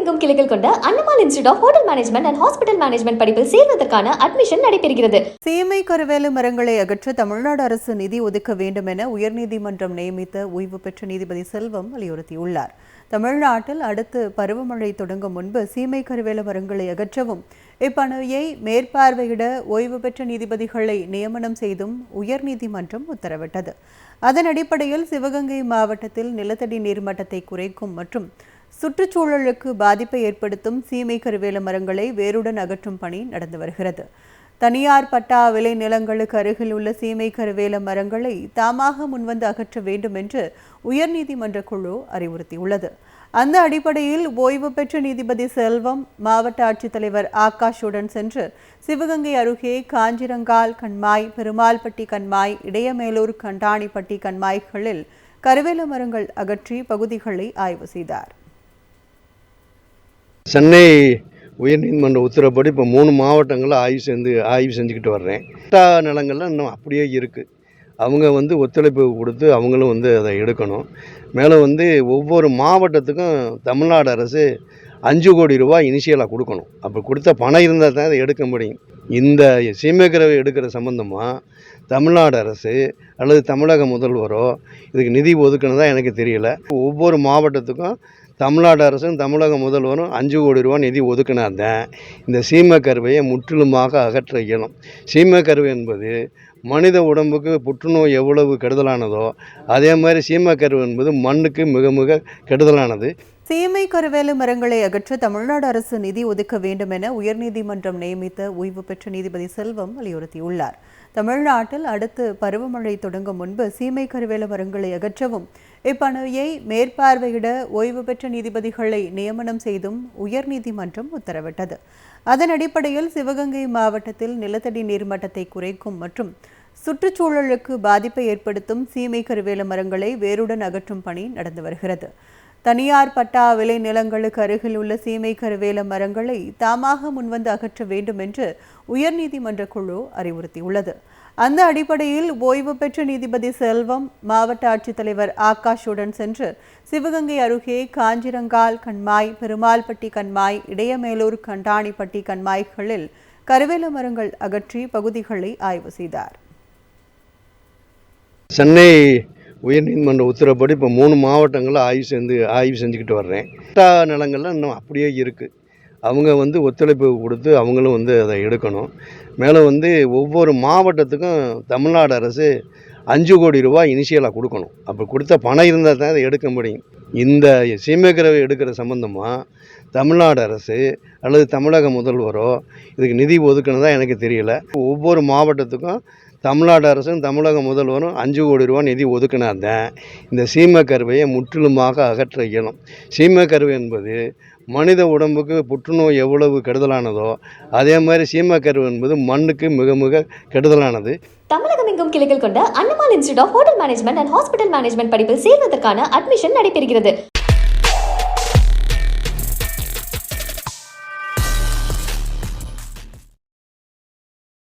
தமிழகமெங்கும் கிளைகள் கொண்ட Annamal institute of hotel management and hospital management படிப்பில் சேர்வதற்கான அட்மிஷன் நடைபெறுகிறது. சீமை கருவேல மரங்களை அகற்ற தமிழ்நாடு அரசு நிதி ஒதுக்க வேண்டும் என உயர்நீதிமன்றம் நியமித்த ஓய்வு பெற்ற நீதிபதி செல்வம் வலியுறுத்தியுள்ளார். தமிழ்நாட்டில் அடுத்து பருவமழை தொடங்கும் முன்பு சீமை கருவேல மரங்களை அகற்றவும் இப்பணியை மேற்பார்வையிட ஓய்வு பெற்ற நீதிபதிகளை நியமனம் செய்தும் உயர்நீதிமன்றம் உத்தரவிட்டது. அதன் அடிப்படையில் சிவகங்கை மாவட்டத்தில் நிலத்தடி நீர்மட்டத்தை குறைக்கும் மற்றும் சுற்றுச்சூழலுக்கு பாதிப்பை ஏற்படுத்தும் சீமை கருவேல மரங்களை வேருடன் அகற்றும் பணி நடந்து வருகிறது. தனியார் பட்டா விளை நிலங்களுக்கு அருகில் உள்ள சீமை கருவேல மரங்களை தாமாக முன்வந்து அகற்ற வேண்டும் என்று உயர்நீதிமன்ற குழு அறிவுறுத்தியுள்ளது. அந்த அடிப்படையில் ஓய்வு பெற்ற நீதிபதி செல்வம் மாவட்ட ஆட்சித்தலைவர் ஆகாஷுடன் சென்று சிவகங்கை அருகே காஞ்சிரங்கால் கண்மாய், பெருமாள்பட்டி கண்மாய், இடையமேலூர் கண்டாணிப்பட்டி கண்மாய்களில் கருவேல மரங்கள் அகற்றி பகுதிகளை ஆய்வு செய்தார். சென்னை உயர்நீதிமன்ற உத்தரப்படி இப்போ 3 மாவட்டங்களில் ஆய்வு செஞ்சுக்கிட்டு வர்றேன். பட்டா நிலங்கள்லாம் இன்னும் அப்படியே இருக்குது. அவங்க ஒத்துழைப்பு கொடுத்து அவங்களும் அதை எடுக்கணும். மேலே ஒவ்வொரு மாவட்டத்துக்கும் தமிழ்நாடு அரசு 5 கோடி ரூபாய் இனிஷியலாக கொடுக்கணும். அப்போ கொடுத்த பணம் இருந்தால் தான் அதை எடுக்க முடியும். இந்த சீமைக்கருவை எடுக்கிற சம்மந்தமாக தமிழ்நாடு அரசு அல்லது தமிழக முதல்வரோ இதுக்கு நிதி ஒதுக்கணும் தான் எனக்கு தெரியல. ஒவ்வொரு மாவட்டத்துக்கும் தமிழ்நாடு அரசும் தமிழக முதல்வரும் 5 கோடி ரூபா நிதி ஒதுக்கினாதான் இந்த சீமைக்கருவையை முற்றிலுமாக அகற்ற இயலும். சீமைக்கருவை என்பது மனித உடம்புக்கு புற்றுநோய் எவ்வளவு கெடுதலானதோ அதே மாதிரி சீமைக்கருவை என்பது மண்ணுக்கு மிக மிக கெடுதலானது. சீமை கருவேல மரங்களை அகற்ற தமிழ்நாடு அரசு நிதி ஒதுக்க வேண்டும் என உயர்நீதிமன்றம் நியமித்த ஓய்வு பெற்ற நீதிபதி செல்வம் வலியுறுத்தியுள்ளார். தமிழ்நாட்டில் அடுத்து பருவமழை தொடங்கும் முன்பு சீமை கருவேல மரங்களை அகற்றவும் இப்பணியை மேற்பார்வையிட ஓய்வு பெற்ற நீதிபதிகளை நியமனம் செய்தும் உயர்நீதிமன்றம் உத்தரவிட்டது. அதன் அடிப்படையில் சிவகங்கை மாவட்டத்தில் நிலத்தடி நீர்மட்டத்தை குறைக்கும் மற்றும் சுற்றுச்சூழலுக்கு பாதிப்பை ஏற்படுத்தும் சீமை கருவேல மரங்களை வேருடன் அகற்றும் பணி நடந்து வருகிறது. தனியார் பட்டா விளை நிலங்களுக்கு அருகில் உள்ள சீமை கருவேல மரங்களை தாமாக முன்வந்து அகற்ற வேண்டும் என்று உயர்நீதிமன்ற குழு அறிவுறுத்தியுள்ளது. அந்த அடிப்படையில் ஓய்வு பெற்ற நீதிபதி செல்வம் மாவட்ட ஆட்சித்தலைவர் ஆகாஷுடன் சென்று சிவகங்கை அருகே காஞ்சிரங்கால் கண்மாய், பெருமாள்பட்டி கண்மாய், இடையமேலூர் கண்டாணிப்பட்டி கண்மாய்களில் கருவேல மரங்கள் அகற்றி பகுதிகளை ஆய்வு செய்தார். சென்னை உயர்நீதிமன்ற உத்தரப்படி இப்போ 3 மாவட்டங்களில் ஆய்வு செஞ்சுக்கிட்டு வர்றேன். பட்டா நிலங்கள்லாம் இன்னும் அப்படியே இருக்குது. அவங்க ஒத்துழைப்பு கொடுத்து அவங்களும் அதை எடுக்கணும். மேலே ஒவ்வொரு மாவட்டத்துக்கும் தமிழ்நாடு அரசு 5 கோடி ரூபாய் இனிஷியலாக கொடுக்கணும். அப்போ கொடுத்த பணம் இருந்தால் தான் அதை எடுக்க முடியும். இந்த சீமைக்கருவை எடுக்கிற சம்மந்தமாக தமிழ்நாடு அரசு அல்லது தமிழக முதல்வரோ இதுக்கு நிதி ஒதுக்கணும் தான் எனக்கு தெரியல. ஒவ்வொரு மாவட்டத்துக்கும் தமிழ்நாடு அரசும் தமிழக முதல்வரும் 5 கோடி ரூபா நிதி ஒதுக்கினாதான் இந்த சீமைக்கருவையை முற்றிலுமாக அகற்ற இயலும். சீமைக்கருவை என்பது மனித உடம்புக்கு புற்றுநோய் எவ்வளவு கெடுதலானதோ அதே மாதிரி சீமைக்கருவை என்பது மண்ணுக்கு மிக மிக கெடுதலானது. தமிழகமெங்கும் கிளைகள் கொண்ட Annamal institute of hotel management and hospital management படிப்பில் சேர்வதற்கான அட்மிஷன் நடைபெறுகிறது.